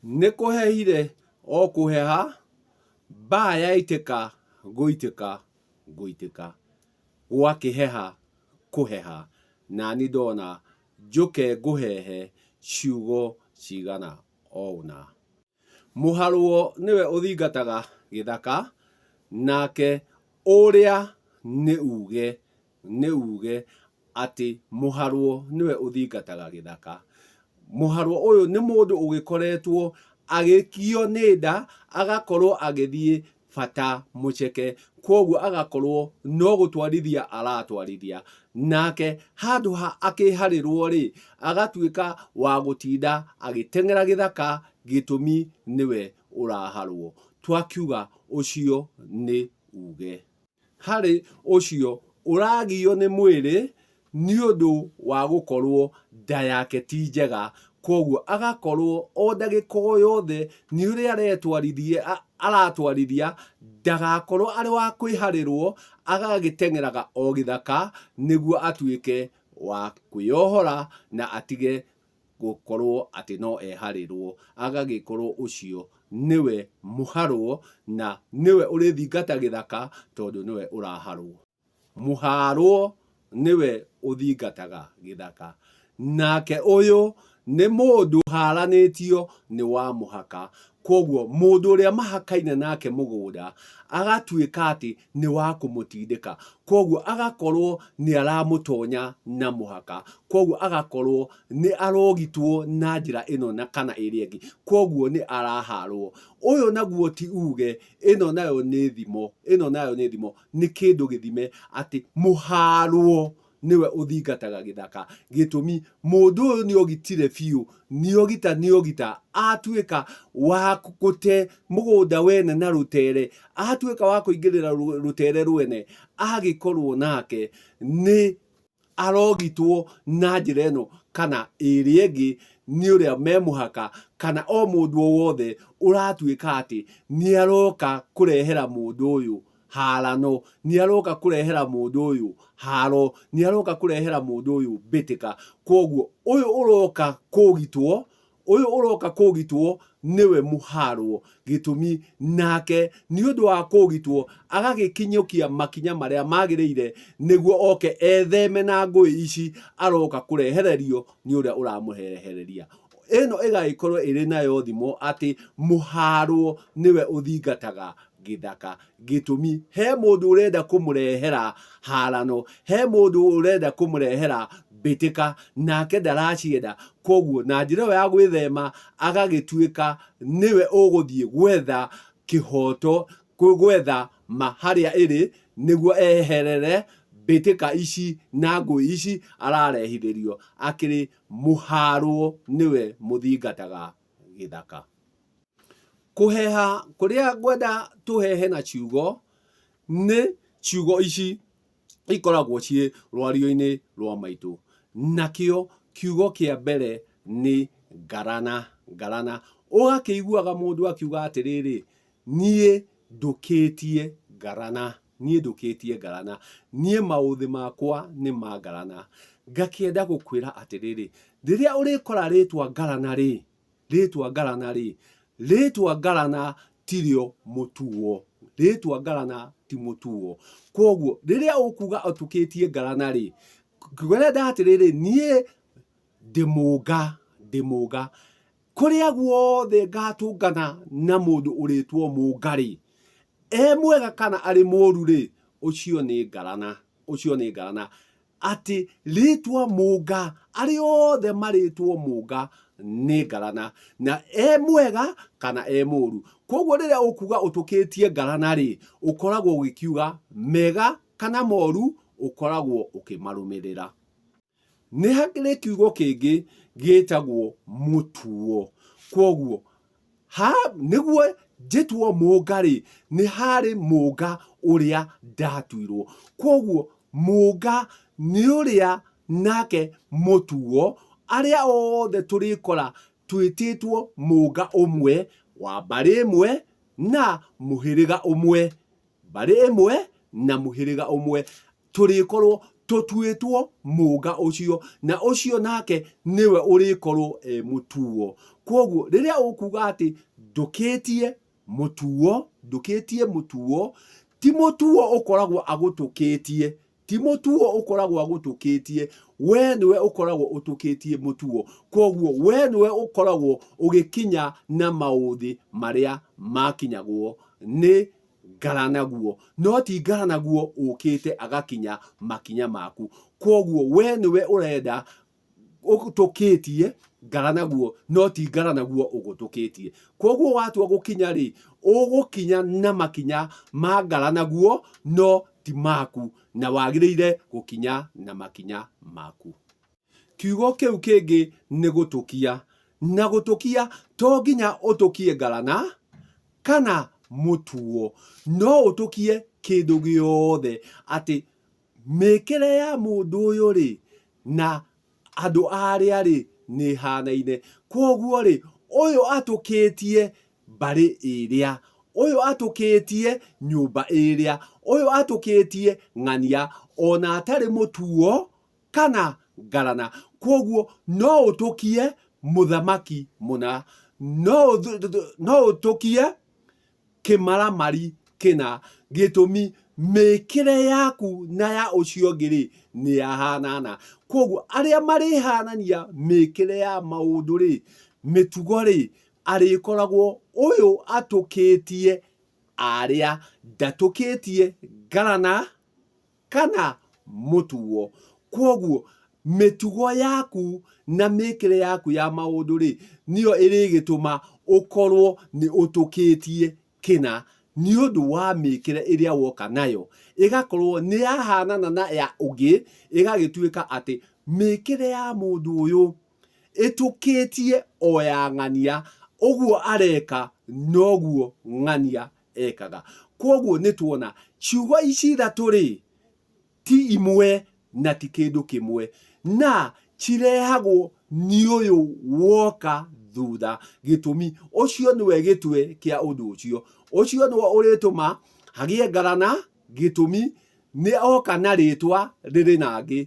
nikuhehire o kuheha ba yaiteka guiteka gwakiheha kuheha nani ndona njuke nguhehe ciugo cigana ouna. Muharuo niwe uthingataga githaka nake uria ni uge ati muharuo niwe uthingataga githaka. Muharuo uyu ni mundu ugikoretwo agikio ni nda agakorwo agithie bata muceke, kwoguo agakorwo no gutwarithia aratwarithia nake handu ha akiharirwo ri agatuika wa gutinda agitengera githaka gitumi niwe uraharwo. Twakiuga ucio ni uge hari ucio uragio ni mwiri ni undu wa gukorwo nda yake ti njega, kwoguo agakorwo o ndagika o yothe ni uria aratwarithia ndagakorwo ari wa kwiharirwo agagitengeraga o githaka niguo atuike wa kwiohora na atige gukorwo ati no eharirwo, agagikorwo ucio niwe muharwo na niwe urithingata githaka tondu niwe uraharwo. Muharwo niwe uthingataga githaka nake uyu ni mundu haranitio ni wa muhaka, kwoguo mundu uria mahakaine nake mugunda agatuika ati ni wa kumutindika, kwoguo agakorwo ni aramutonya na muhaka, kwoguo agakorwo ni arogitwo na njira ino na kana iria ingi, kwoguo ni araharwo. Uyu naguo ti uge, ino nayo ni thimo, ni kindu githime ati muharwo niwe uthingataga githaka gitumi mundu uyu ni ogitire fiu, ni ogita atuika wa gute mugunda wene na rutere, atuika wa kuingirira rutere rwene, agikorwo nake ni arogitwo na njira ino kana iria ingi ni uria me muhaka, kana o mundu wothe uratuika ati ni aroka kurehera mundu uyu harano, ni aroka kurehera mundu uyu haro, ni aroka kurehera mundu uyu bitika, kwoguo uyu uroka kugitwo niwe muharwo gitumi nake ni undu wa kugitwo agagikinyukia makinya maria magirire niguo oke etheme na ngui ici aroka kurehererio ni uria uramuherehereria. Ino igaikorwo iri nayo thimo ati muharwo niwe uthingataga githaka gitumi he mundu urenda kumurehera harano, he mundu urenda kumurehera bitika nake ndaracienda, kwoguo na njira ya gwithema agagituika niwe uguthie gwetha kihoto, gwetha maharia iri niguo eherere bitika ici na ngui ici ararehithirio. Akiri muharwo niwe muthingataga githaka. Kuheha kuria gwenda tuhehe na ciugo ni ciugo ici ikoragwo cie rwario-ini rwa maitu, nakio kiugo kia mbere ni ngarana. Ugakiiguaga mundu akiuga atiriri nie ndukitie ngarana, nie mauthi makwa ni ma ngarana. Ngakienda gukwira atiriri riria urikora ritwa ngarana ritwa ngarana tirio mutuo, ti mutuo, kwoguo riria ukuga atukitie ngarana kwenda atiriri nie ndimuga kuria guothe ngatungana na mundu uritwo mungari e mwega kana ari moru ucio ni ngarana. Ati ritwa munga ari othe maritwo munga ni ngarana na e mwega kana e moru, kwoguo riria ukuga utukitie ngarana ukoragwo ugikiuga mega kana moru ukoragwo ukimarumirira. Ni hakiri kiugo kingi gitagwo mutuo, kwoguo niguo njitwo munga ni hari munga uria ndatuirwo, kwoguo munga ni uria nake mutuo aria othe turikora twititwo munga umwe wa mbari imwe na muhiriga umwe, mbari imwe na muhiriga umwe, turikorwo tũtuĩtwo mũga ũcio, na ũcio nake nĩwe ũrĩkorwo mũtuo. Koguo rĩrĩa ũkuga atĩ ndũkĩtie mũtuo, ti mũtuo ũkoragwo agũtũkĩtie, ti mũtuo ũkoragwo agũtũkĩtie, we nĩwe ũkoragwo ũtũkĩtie mũtuo. Koguo we nĩwe ũkoragwo ũgĩkinya na maũthĩ marĩa makinyagwo nĩ ngaranaguo, no ti ngaranaguo ũkĩte agakinya makinya maku. Koguo we nĩwe ũrenda ũgũtũkĩtie ngaranaguo, no ti ngaranaguo ũgũtũkĩtie. Koguo watua gũkinya rĩ, ũgũkinya na makinya ma ngaranaguo, no ti maku, na wagĩrĩire gũkinya na makinya maku. Kiugo kĩu kĩngĩ nĩ gũtũkia, na gũtũkia to nginya ũtũkie ngarana kana mũtuo, no ũtũkie kĩndũ gĩothe, atĩ mĩkĩre ya mũndũ ũyũ rĩ na andũ arĩa rĩ nĩ hanaine. Koguo rĩ, ũyũ atũkĩtie mbarĩ ĩrĩa, ũyũ atũkĩtie nyũmba ĩrĩa, ũyũ atũkĩtie ng'ania, ona atarĩ mũtuo kana ngarana. Koguo no ũtũkie mũthamaki mũna, no ũtũkie kĩmaramari kĩna, gĩtũmi mĩkĩre yaku na ya ũcio ũngĩ rĩ nĩ yahanana. Koguo arĩa marĩhanania mĩkĩre ya maũndũ rĩ, mĩtugo rĩ, arĩkoragwo ũyũ atũkĩtie arĩa, ndatũkĩtie ngarana kana mũtuo. Koguo mĩtugo yaku na mĩkĩre yaku ya maũndũ rĩ, nĩyo ĩrĩgĩtũma ũkorwo nĩ ũtũkĩtie kĩna, nĩ ũndũ wa mĩkĩre ĩrĩa woka nayo, ĩgakorwo nĩ yahanana na ya ũngĩ, ĩgagĩtuĩka atĩ mĩkĩre ya mũndũ ũyũ ĩtũkĩtie o ya ng'ania, ũguo areka noguo ng'ania ekaga. Koguo nĩ tuona ciugo ici ithatũ rĩ, ti imwe na ti kĩndũ kĩmwe, na cirehagwo nĩ ũyũ woka thutha, gĩtũmi ũcio nĩwe gĩtwe kĩa ũndũ ũcio, ũcio nĩwe ũrĩtũma hagĩe ngarana, gĩtũmi nĩ oka na rĩtwa rĩrĩ nangĩ,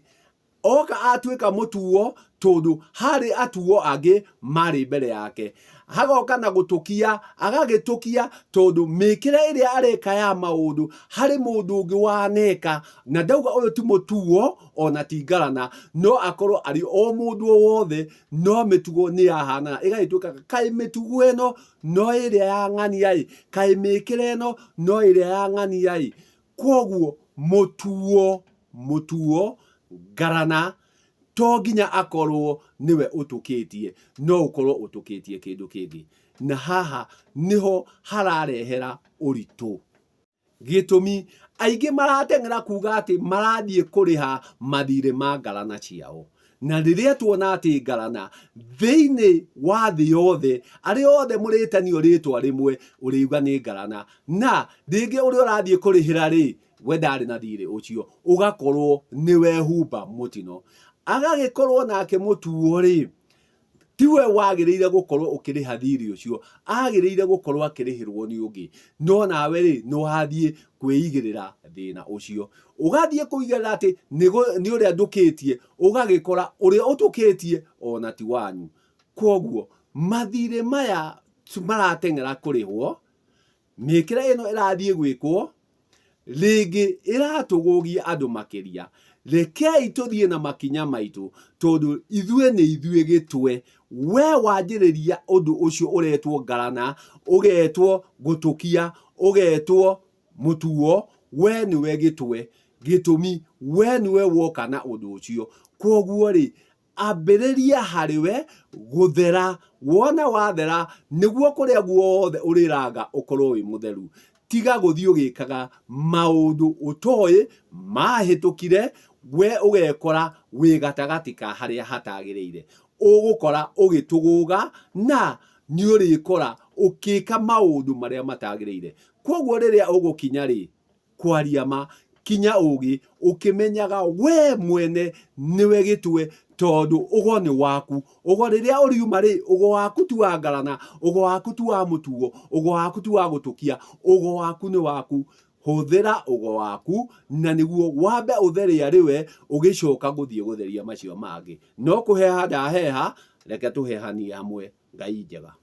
oka atuĩka mũtuo tondũ harĩ atuo angĩ marĩ mbere yake, hagoka na gũtũkia, agagĩtũkia tondũ mĩkĩre ĩrĩa areka ya maũndũ harĩ mũndũ ũngĩ waneka, na ndauga ũyũ ti mũtuo ona ti ngarana, no akorwo arĩ o mũndũ o wothe, no mĩtugo nĩ yahanana, ĩgagĩtuĩka kaĩ mĩtugo ĩno no ĩrĩa ya ng'ania ĩ, kaĩ mĩkĩre ĩno no ĩrĩa ya ng'ania ĩ. Koguo mũtuo ngarana to nginya akorwo nĩwe ũtũkĩtie, no ũkorwo ũtũkĩtie kĩndũ kĩngĩ, na haha nĩho hararehera ũritũ, gĩtũmi aingĩ marateng'era kuga atĩ marathiĩ kũrĩha mathirĩ ma ngarana ciao, na rĩrĩa tuona atĩ ngarana thĩinĩ wa thĩ yothe, arĩa othe mũrĩtanio rĩtwa rĩmwe ũrĩuga nĩ ngarana, na rĩngĩ ũrĩa ũrathiĩ kũrĩhĩra rĩ, we ndarĩ na thirĩ ũcio, ũgakorwo nĩwe humba mũtino, agagĩkorwo nake mũtuo rĩ, tiwe wagĩrĩire gũkorwo ũkĩrĩha thirĩ ũcio, agĩrĩire gũkorwo akĩrĩhĩrwo nĩ ũngĩ, no nawe rĩ nĩ wathiĩ kwĩigĩrĩra thĩna ũcio, ũgathiĩ kũigĩrĩra atĩ nĩ ũrĩa ndũkĩtie, ũgagĩkora ũrĩa ũtũkĩtie ona ti wanyu. Koguo mathirĩ maya marateng'era kũrĩhwo, mĩkĩre ĩno ĩrathiĩ gwĩkwo, rĩngĩ ĩratũgũgia andũ makĩria, rekei tũthiĩ na makinya maitũ, tondũ ithuĩ nĩ ithuĩ gĩtwe, we wanjĩrĩria ũndũ ũcio ũretwo ngarana, ũgetwo gũtũkia, ũgetwo mũtuo, we nĩwe gĩtwe, gĩtũmi we nĩwe woka na ũndũ ũcio. Koguo rĩ, ambĩrĩria harĩwe gũthera, wona wathera nĩguo kũrĩa guothe ũrĩranga ũkorwo wĩ mũtheru, tiga gũthiĩ ũgĩkaga maũndũ ũtoĩ mahĩtũkire, we ũgekora wĩ gatagatĩ ka harĩa hatagĩrĩire, ũgũkora ũgĩtũgũga na nĩ ũrĩkora ũkĩka maũndũ marĩa matagĩrĩire. Koguo rĩrĩa ũgũkinya rĩ, kwaria ma, kinya ũgĩ, ũkĩmenyaga we mwene nĩwe gĩtwe, tondũ ũgo nĩ waku, ũgo rĩrĩa ũriuma rĩ, ũgo waku tu wa ngarana, ũgo waku tu wa mũtuo, ũgo waku tu wa gũtũkia, ũgo waku nĩ waku. huthira ugo waku na niguo wambe utheria riwe ugicoka guthie gutheria macio mangi no kuheha ndaheha reke tuhehanie hamwe. Ngai njega.